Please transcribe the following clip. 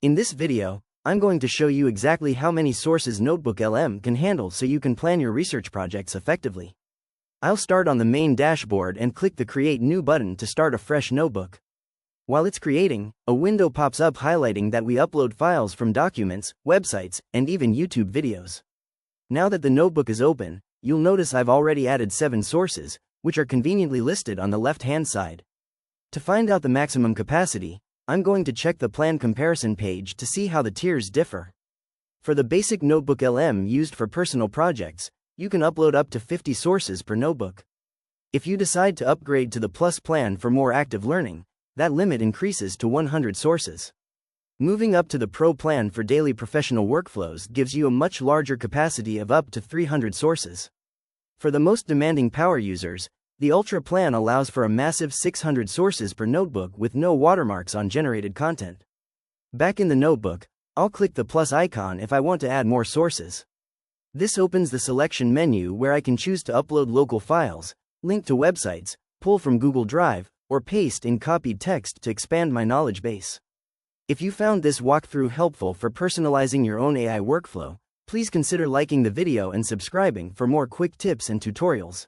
In this video, I'm going to show you exactly how many sources NotebookLM can handle so you can plan your research projects effectively. I'll start on the main dashboard and click the Create New button to start a fresh notebook. While it's creating, a window pops up highlighting that we upload files from documents, websites, and even YouTube videos. Now that the notebook is open, you'll notice I've already added 7 sources, which are conveniently listed on the left-hand side. To find out the maximum capacity, I'm going to check the plan comparison page to see how the tiers differ. For the basic NotebookLM used for personal projects, you can upload up to 50 sources per notebook. If you decide to upgrade to the Plus plan for more active learning, that limit increases to 100 sources. Moving up to the Pro plan for daily professional workflows gives you a much larger capacity of up to 300 sources. For the most demanding power users, the Ultra plan allows for a massive 600 sources per notebook with no watermarks on generated content. Back in the notebook, I'll click the plus icon if I want to add more sources. This opens the selection menu where I can choose to upload local files, link to websites, pull from Google Drive, or paste in copied text to expand my knowledge base. If you found this walkthrough helpful for personalizing your own AI workflow, please consider liking the video and subscribing for more quick tips and tutorials.